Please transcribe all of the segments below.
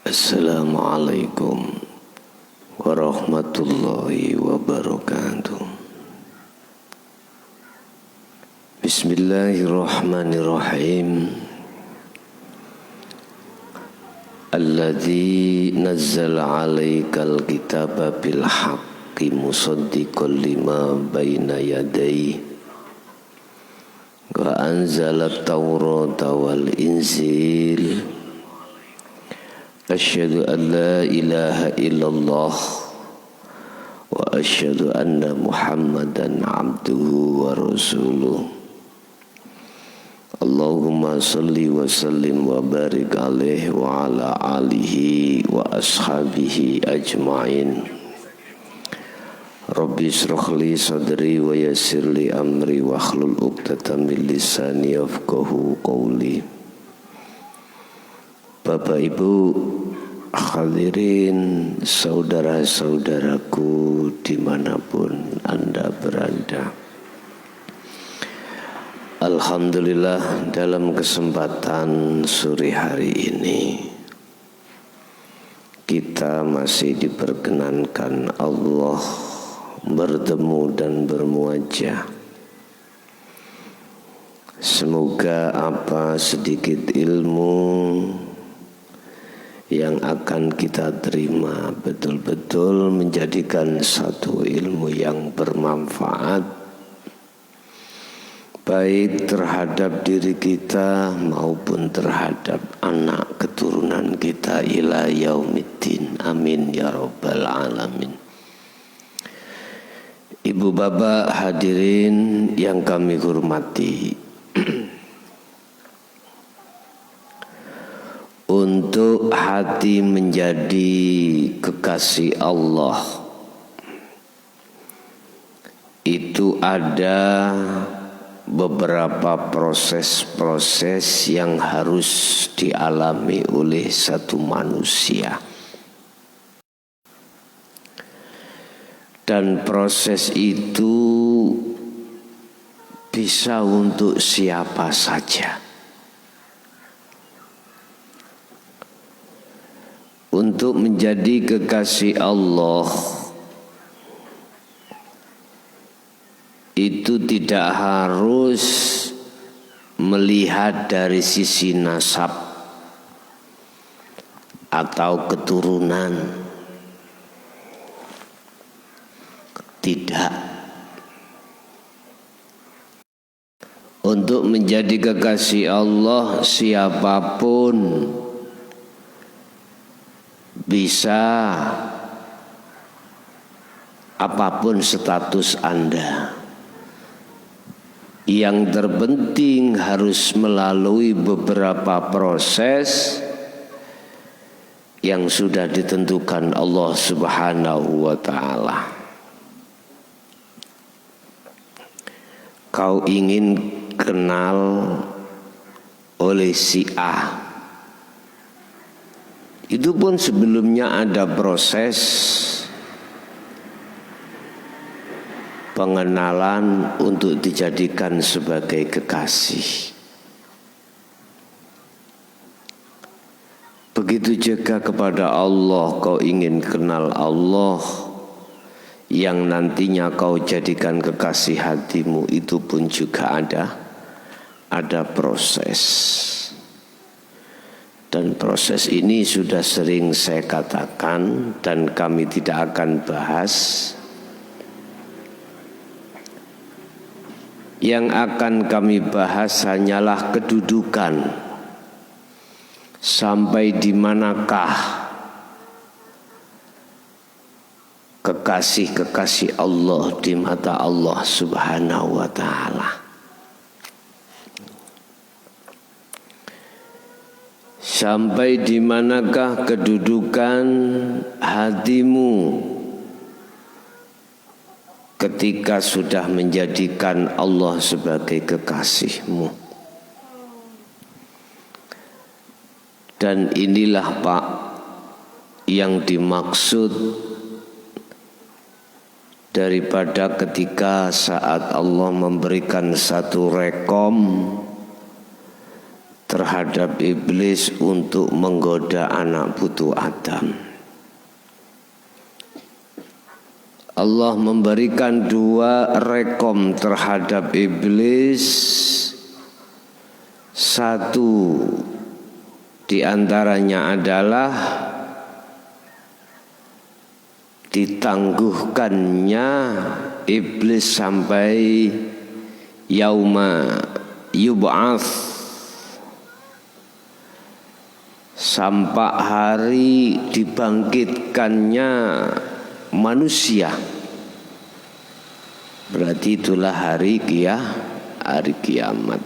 Assalamualaikum warahmatullahi wabarakatuh. Bismillahirrahmanirrahim. Alladzi nazzala 'alaikal kitaba bil haqqi musaddiqan lima baina yadayhi wa anzalat tawrata wal inzil. Asyhadu an la ilaha illallah wa asyhadu anna Muhammadan abduhu wa rasuluh. Allahumma salli wa sallim wa barik alaihi wa ala alihi wa ashabihi ajma'in. Rabbi shrah li sadri wa yassir li amri wa hlul 'uqdatam min lisani yafqahu qawli. Bapak Ibu hadirin, saudara-saudaraku dimanapun Anda berada, alhamdulillah dalam kesempatan sore hari ini kita masih diperkenankan Allah bertemu dan bermuajah. Semoga apa sedikit ilmu yang akan kita terima betul-betul menjadikan satu ilmu yang bermanfaat baik terhadap diri kita maupun terhadap anak keturunan kita ila yaumiddin. Amin ya rabbal alamin. Ibu bapak hadirin yang kami hormati, untuk hati menjadi kekasih Allah itu ada beberapa proses-proses yang harus dialami oleh satu manusia. Dan proses itu bisa untuk siapa saja. Untuk menjadi kekasih Allah itu tidak harus melihat dari sisi nasab atau keturunan. Tidak. Untuk menjadi kekasih Allah siapapun bisa, apapun status Anda. Yang terpenting harus melalui beberapa proses yang sudah ditentukan Allah Subhanahu wa ta'ala. Kau ingin kenal oleh si A, itu pun sebelumnya ada proses pengenalan untuk dijadikan sebagai kekasih. Begitu juga kepada Allah, kau ingin kenal Allah yang nantinya kau jadikan kekasih hatimu, itu pun juga ada proses. Dan proses ini sudah sering saya katakan dan kami tidak akan bahas. Yang akan kami bahas hanyalah kedudukan. Sampai di manakah kekasih-kekasih Allah di mata Allah Subhanahu wa ta'ala. Sampai di manakah kedudukan hatimu ketika sudah menjadikan Allah sebagai kekasihmu. Dan inilah Pak yang dimaksud daripada ketika saat Allah memberikan satu rekom terhadap iblis untuk menggoda anak putu Adam. Allah memberikan 2 rekom terhadap iblis. Satu di antaranya adalah ditangguhkannya iblis sampai yauma yub'ats, sampai hari dibangkitkannya manusia. Berarti itulah hari kiamat.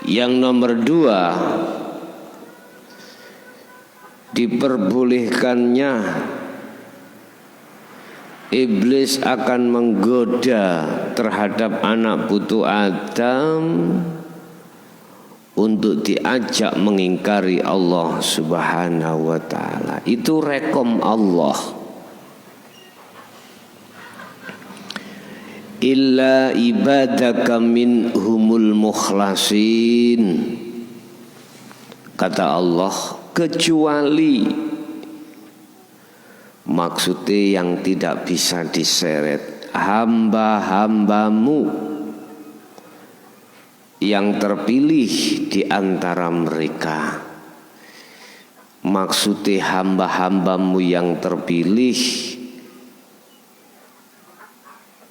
Yang nomor 2, diperbolehkannya iblis akan menggoda terhadap anak putu Adam untuk diajak mengingkari Allah Subhanahu wa ta'ala. Itu rekom Allah. Illa ibadaka minhumul mukhlasin, kata Allah, kecuali, maksudnya yang tidak bisa diseret, hamba-hambamu yang terpilih di antara mereka. Maksudnya hamba-hambamu yang terpilih,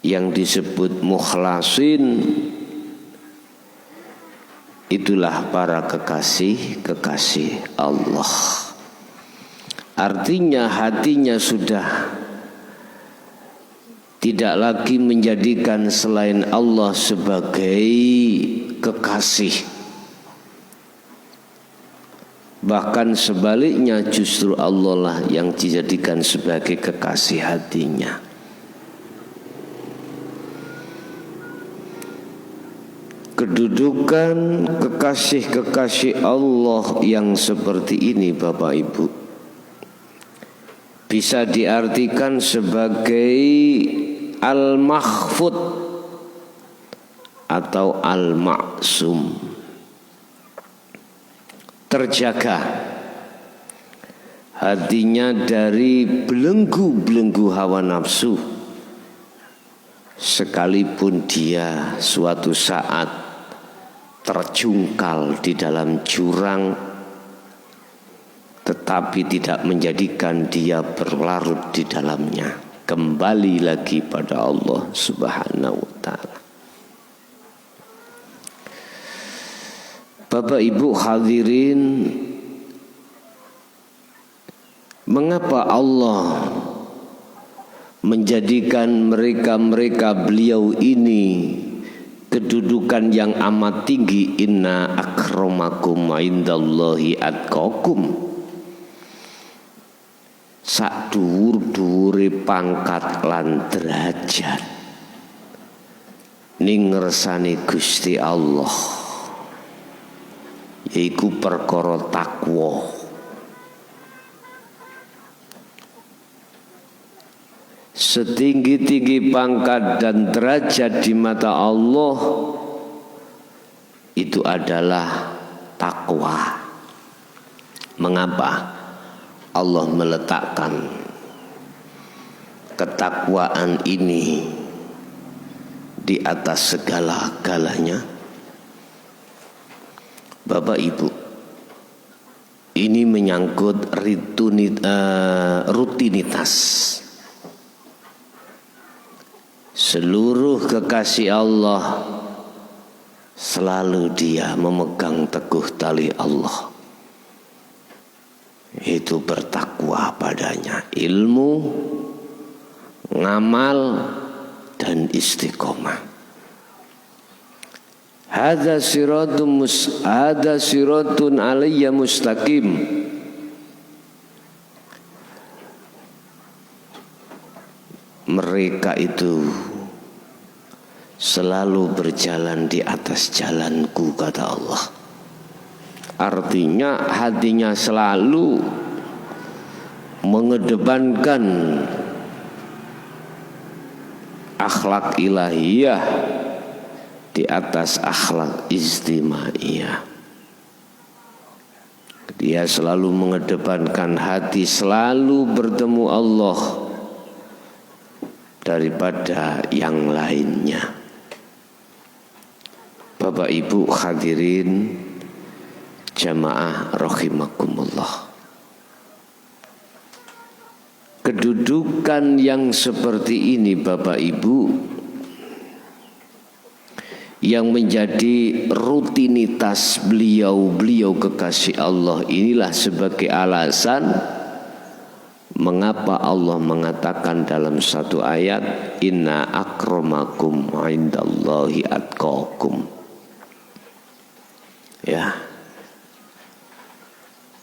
yang disebut mukhlasin, itulah para kekasih Allah. Artinya hatinya sudah tidak lagi menjadikan selain Allah sebagai kekasih. Bahkan sebaliknya, justru Allah lah yang dijadikan sebagai kekasih hatinya. Kedudukan kekasih-kekasih Allah yang seperti ini, Bapak Ibu, bisa diartikan sebagai al-mahfud atau al-ma'sum, terjaga hatinya dari belenggu-belenggu hawa nafsu, sekalipun dia suatu saat terjungkal di dalam jurang, tetapi tidak menjadikan dia berlarut di dalamnya. Kembali lagi pada Allah Subhanahu wa ta'ala. Bapak Ibu hadirin, mengapa Allah menjadikan mereka beliau ini kedudukan yang amat tinggi? Inna akramakum indallahi atqakum. Sak dhuwur-dhuwure pangkat lan derajat ning ngersane Gusti Allah, yaiku perkara takwa. Setinggi-tinggi pangkat dan derajat di mata Allah itu adalah takwa. Mengapa Allah meletakkan ketakwaan ini di atas segala-galanya? Bapak Ibu, ini menyangkut rutinitas. Seluruh kekasih Allah selalu dia memegang teguh tali Allah, itu bertakwa padanya, ilmu, ngamal, dan istiqomah. Hadza siratun alayya mustaqim. Mereka itu selalu berjalan di atas jalanku, kata Allah. Artinya hatinya selalu mengedepankan akhlak ilahiyah, di atas akhlak istimaiyah. Dia selalu mengedepankan hati selalu bertemu Allah daripada yang lainnya. Bapak Ibu hadirin jamaah rahimakumullah. Kedudukan yang seperti ini Bapak Ibu, yang menjadi rutinitas beliau kekasih Allah, inilah sebagai alasan mengapa Allah mengatakan dalam satu ayat, inna akramakum indallahi atqakum. Ya,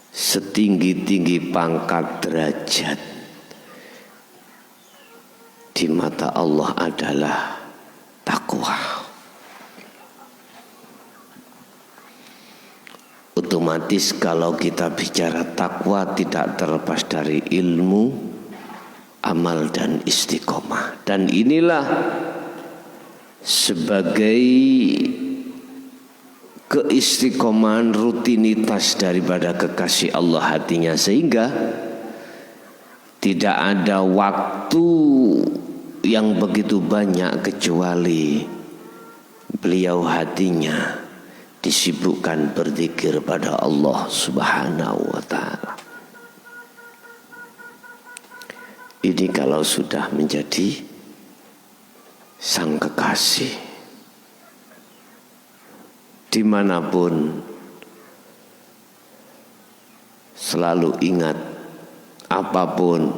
setinggi-tinggi pangkat derajat di mata Allah adalah takwa. Otomatis kalau kita bicara takwa tidak terlepas dari ilmu, amal dan istiqomah. Dan inilah sebagai keistiqomahan rutinitas daripada kekasih Allah hatinya, sehingga tidak ada waktu yang begitu banyak kecuali beliau hatinya disibukkan berzikir pada Allah Subhanahu wa ta'ala. Ini kalau sudah menjadi sang kekasih, dimanapun selalu ingat, apapun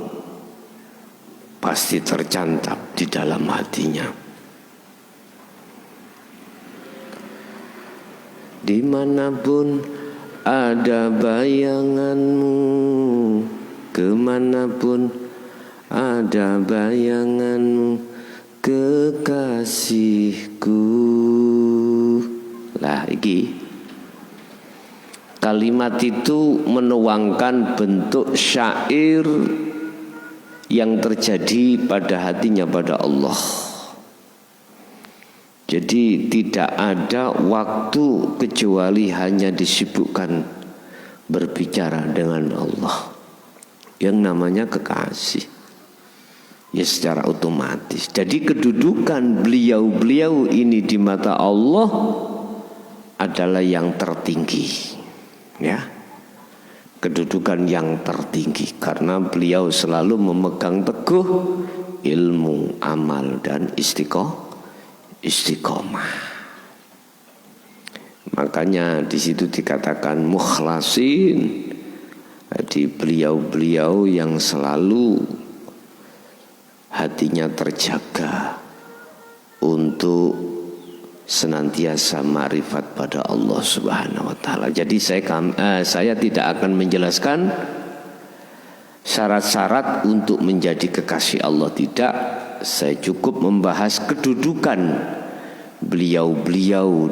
pasti tercantap di dalam hatinya. Dimanapun ada bayanganmu, kemanapun ada bayanganmu, kekasihku. Lah iki kalimat itu menuangkan bentuk syair yang terjadi pada hatinya pada Allah. Jadi tidak ada waktu kecuali hanya disibukkan berbicara dengan Allah, yang namanya kekasih. Ya secara otomatis. Jadi kedudukan beliau ini di mata Allah adalah yang tertinggi. Ya, kedudukan yang tertinggi karena beliau selalu memegang teguh ilmu, amal dan istiqomah. Makanya di situ dikatakan mukhlasin. Jadi beliau yang selalu hatinya terjaga untuk senantiasa ma'rifat pada Allah Subhanahu wa ta'ala. Jadi saya tidak akan menjelaskan syarat-syarat untuk menjadi kekasih Allah, tidak. Saya cukup membahas kedudukan beliau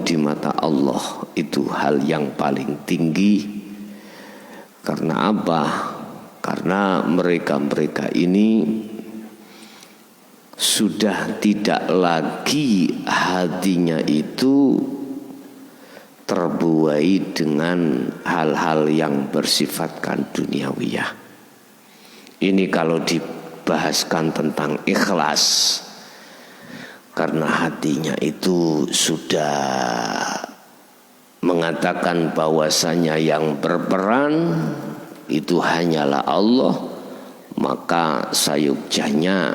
di mata Allah. Itu hal yang paling tinggi. Karena apa? Karena mereka ini sudah tidak lagi hatinya itu terbuai dengan hal-hal yang bersifatkan duniawiyah. Ini kalau dibahaskan tentang ikhlas, karena hatinya itu sudah mengatakan bahwasanya yang berperan itu hanyalah Allah, maka sayugjanya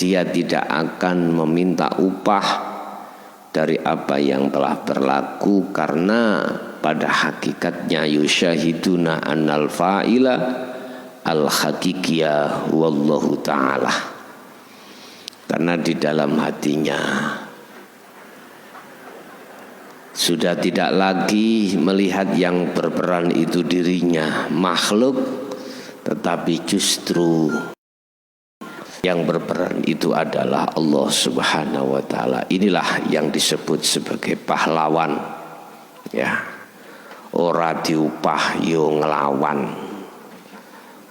dia tidak akan meminta upah dari apa yang telah berlaku, karena pada hakikatnya yusyahiduna annal fa'ila al-haqiqiyah wallahu ta'ala. Karena di dalam hatinya sudah tidak lagi melihat yang berperan itu dirinya, makhluk, tetapi justru yang berperan itu adalah Allah Subhanahu wa ta'ala. Inilah yang disebut sebagai pahlawan. Ya, ora diupah yo ngelawan.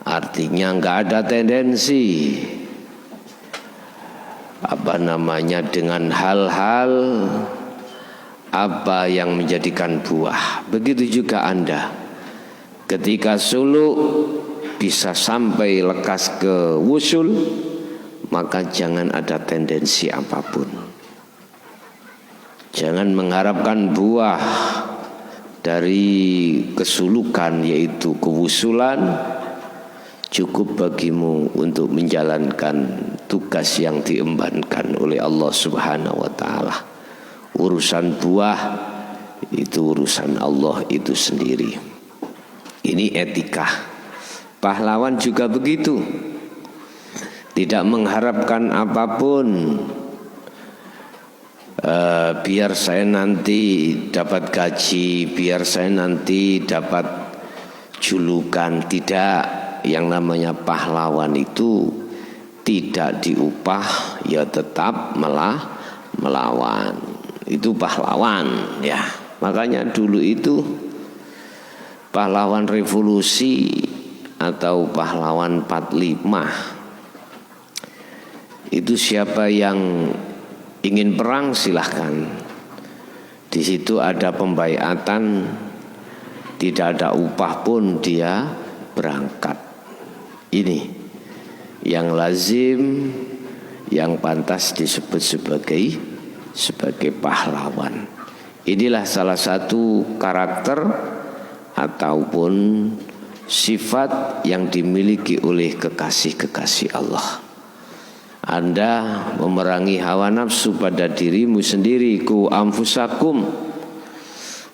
Artinya enggak ada tendensi dengan hal-hal apa yang menjadikan buah. Begitu juga Anda, ketika suluk bisa sampai lekas ke wusul, maka jangan ada tendensi apapun. Jangan mengharapkan buah dari kesulukan, yaitu kewusulan. Cukup bagimu untuk menjalankan tugas yang diembankan oleh Allah Subhanahu wa ta'ala. Urusan buah itu urusan Allah itu sendiri. Ini etika. Pahlawan juga begitu, tidak mengharapkan apapun. Biar saya nanti dapat gaji, biar saya nanti dapat julukan. Tidak. Yang namanya pahlawan itu tidak diupah, ya tetap melawan. Itu pahlawan, ya. Makanya dulu itu pahlawan revolusi atau pahlawan 45 itu siapa yang ingin perang silahkan. Di situ ada pembaiatan, tidak ada upah pun dia berangkat. Ini yang lazim, yang pantas disebut sebagai pahlawan. Inilah salah satu karakter ataupun sifat yang dimiliki oleh kekasih-kekasih Allah. Anda memerangi hawa nafsu pada dirimu sendiri, ku anfusakum,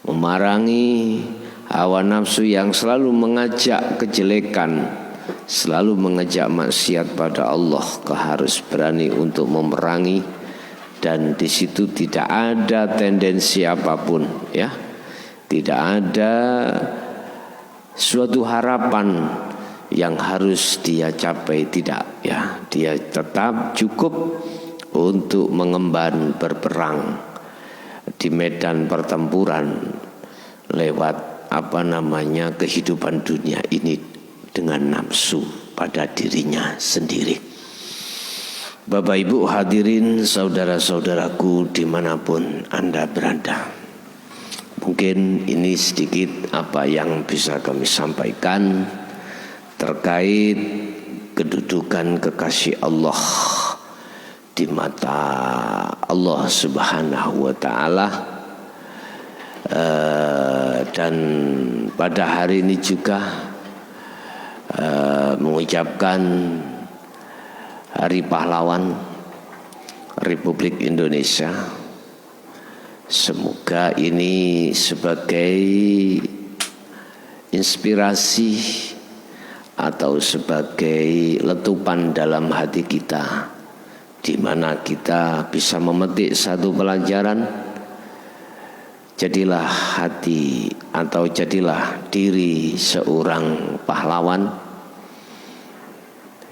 memerangi hawa nafsu yang selalu mengajak kejelekan, selalu mengajak maksiat pada Allah. Kau harus berani untuk memerangi, dan di situ tidak ada tendensi apapun, ya. Tidak ada suatu harapan yang harus dia capai, tidak, ya. Dia tetap cukup untuk mengemban berperang di medan pertempuran lewat kehidupan dunia ini dengan nafsu pada dirinya sendiri. Bapak Ibu hadirin, saudara-saudaraku dimanapun Anda berada, mungkin ini sedikit apa yang bisa kami sampaikan terkait kedudukan kekasih Allah di mata Allah Subhanahu wa ta'ala. Dan pada hari ini juga mengucapkan Hari Pahlawan Republik Indonesia. Semoga ini sebagai inspirasi atau sebagai letupan dalam hati kita, di mana kita bisa memetik satu pelajaran. Jadilah hati atau jadilah diri seorang pahlawan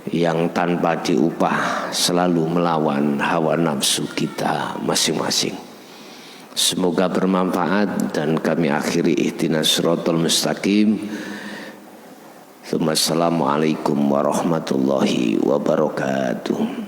yang tanpa diupah selalu melawan hawa nafsu kita masing-masing. Semoga bermanfaat dan kami akhiri ihdinas siratal mustaqim. Assalamualaikum warahmatullahi wabarakatuh.